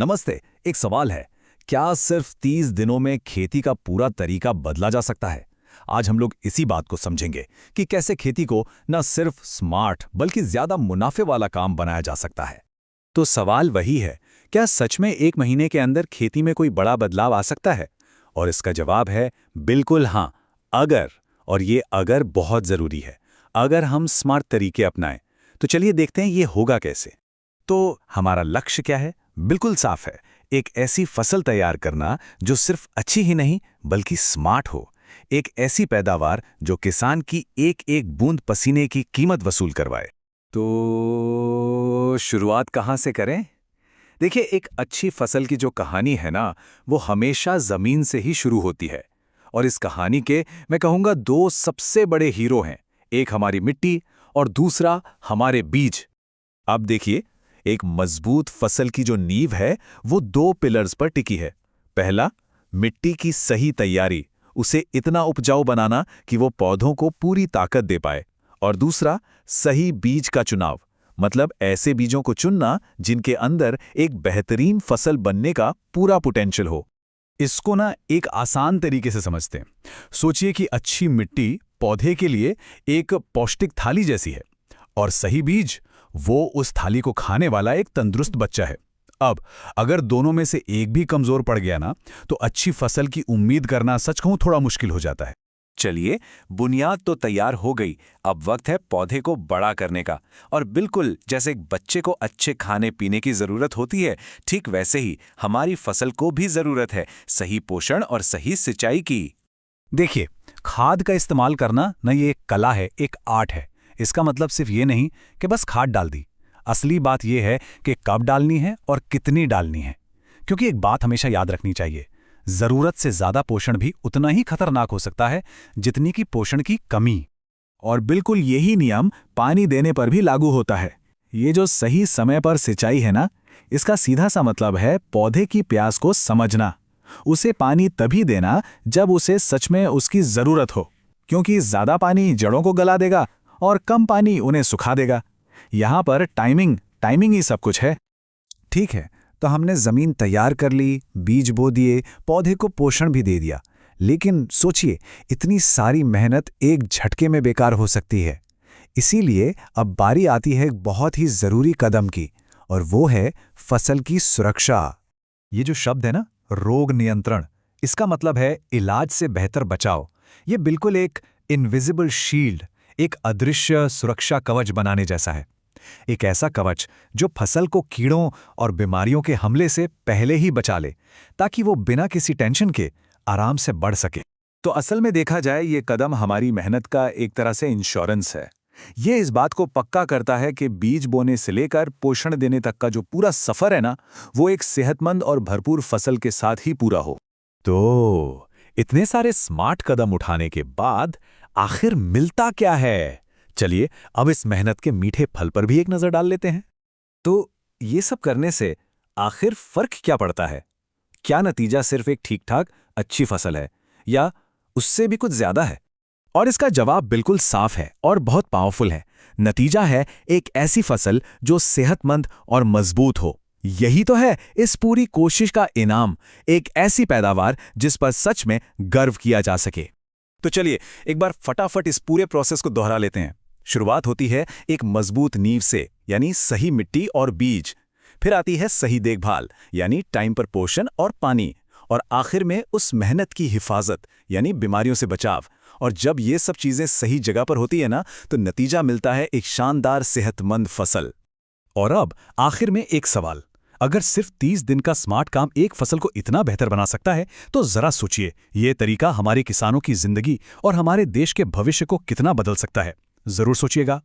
नमस्ते। एक सवाल है, क्या सिर्फ 30 दिनों में खेती का पूरा तरीका बदला जा सकता है? आज हम लोग इसी बात को समझेंगे कि कैसे खेती को न सिर्फ स्मार्ट बल्कि ज्यादा मुनाफे वाला काम बनाया जा सकता है। तो सवाल वही है, क्या सच में एक महीने के अंदर खेती में कोई बड़ा बदलाव आ सकता है? और इसका जवाब है बिल्कुल हाँ, अगर। और ये अगर बहुत ज़रूरी है। अगर हम स्मार्ट तरीके अपनाएं, तो चलिए देखते हैं ये होगा कैसे। तो हमारा लक्ष्य क्या है? बिल्कुल साफ है, एक ऐसी फसल तैयार करना जो सिर्फ अच्छी ही नहीं बल्कि स्मार्ट हो। एक ऐसी पैदावार जो किसान की एक एक बूंद पसीने की कीमत वसूल करवाए। तो शुरुआत कहाँ से करें? देखिए, एक अच्छी फसल की जो कहानी है ना, वो हमेशा जमीन से ही शुरू होती है। और इस कहानी के मैं कहूँगा दो सबसे बड़े हीरो हैं, एक हमारी मिट्टी और दूसरा हमारे बीज। अब देखिए, एक मजबूत फसल की जो नींव है वो दो पिलर्स पर टिकी है। पहला, मिट्टी की सही तैयारी, उसे इतना उपजाऊ बनाना कि वो पौधों को पूरी ताकत दे पाए। और दूसरा, सही बीज का चुनाव, मतलब ऐसे बीजों को चुनना जिनके अंदर एक बेहतरीन फसल बनने का पूरा पोटेंशियल हो। इसको ना एक आसान तरीके से समझते हैं। सोचिए कि अच्छी मिट्टी पौधे के लिए एक पौष्टिक थाली जैसी है और सही बीज वो उस थाली को खाने वाला एक तंदुरुस्त बच्चा है। अब अगर दोनों में से एक भी कमजोर पड़ गया ना, तो अच्छी फसल की उम्मीद करना सच कहूं थोड़ा मुश्किल हो जाता है। चलिए, बुनियाद तो तैयार हो गई, अब वक्त है पौधे को बड़ा करने का। और बिल्कुल जैसे एक बच्चे को अच्छे खाने पीने की जरूरत होती है, ठीक वैसे ही हमारी फसल को भी जरूरत है सही पोषण और सही सिंचाई की। देखिए, खाद का इस्तेमाल करना ना ये एक कला है, एक आर्ट है। इसका मतलब सिर्फ ये नहीं कि बस खाद डाल दी। असली बात यह है कि कब डालनी है और कितनी डालनी है। क्योंकि एक बात हमेशा याद रखनी चाहिए, जरूरत से ज्यादा पोषण भी उतना ही खतरनाक हो सकता है जितनी की पोषण की कमी। और बिल्कुल यही नियम पानी देने पर भी लागू होता है। ये जो सही समय पर सिंचाई है ना, इसका सीधा सा मतलब है पौधे की प्यास को समझना। उसे पानी तभी देना जब उसे सच में उसकी जरूरत हो, क्योंकि ज्यादा पानी जड़ों को गला देगा और कम पानी उन्हें सुखा देगा। यहां पर टाइमिंग ही सब कुछ है। ठीक है, तो हमने जमीन तैयार कर ली, बीज बो दिए, पौधे को पोषण भी दे दिया। लेकिन सोचिए, इतनी सारी मेहनत एक झटके में बेकार हो सकती है। इसीलिए अब बारी आती है एक बहुत ही जरूरी कदम की, और वो है फसल की सुरक्षा। ये जो शब्द है ना, रोग नियंत्रण, इसका मतलब है इलाज से बेहतर बचाव। ये बिल्कुल एक इनविजिबल शील्ड, एक अदृश्य सुरक्षा कवच बनाने जैसा है। एक ऐसा कवच जो फसल को कीड़ों और बीमारियों के हमले से पहले ही बचा ले, ताकि वो बिना किसी टेंशन के आराम से बढ़ सके। तो असल में देखा जाए, ये कदम हमारी मेहनत का एक तरह से इंश्योरेंस है। ये इस बात को पक्का करता है कि बीज बोने से लेकर पोषण देने तक का जो पूरा सफर है ना, वो एक सेहतमंद और भरपूर फसल के साथ ही पूरा हो। तो इतने सारे स्मार्ट कदम उठाने के बाद आखिर मिलता क्या है? चलिए, अब इस मेहनत के मीठे फल पर भी एक नजर डाल लेते हैं। तो ये सब करने से आखिर फर्क क्या पड़ता है? क्या नतीजा सिर्फ एक ठीक-ठाक अच्छी फसल है, या उससे भी कुछ ज्यादा है? और इसका जवाब बिल्कुल साफ है और बहुत पावरफुल है। नतीजा है एक ऐसी फसल जो सेहतमंद और मजबूत हो। यही तो है इस पूरी कोशिश का इनाम, एक ऐसी पैदावार जिस पर सच में गर्व किया जा सके। तो चलिए एक बार फटाफट इस पूरे प्रोसेस को दोहरा लेते हैं। शुरुआत होती है एक मजबूत नींव से, यानी सही मिट्टी और बीज। फिर आती है सही देखभाल, यानी टाइम पर पोषण और पानी। और आखिर में उस मेहनत की हिफाजत, यानी बीमारियों से बचाव। और जब ये सब चीजें सही जगह पर होती है ना, तो नतीजा मिलता है एक शानदार सेहतमंद फसल। और अब आखिर में एक सवाल, अगर सिर्फ 30 दिन का स्मार्ट काम एक फसल को इतना बेहतर बना सकता है, तो जरा सोचिए ये तरीका हमारे किसानों की जिंदगी और हमारे देश के भविष्य को कितना बदल सकता है। जरूर सोचिएगा।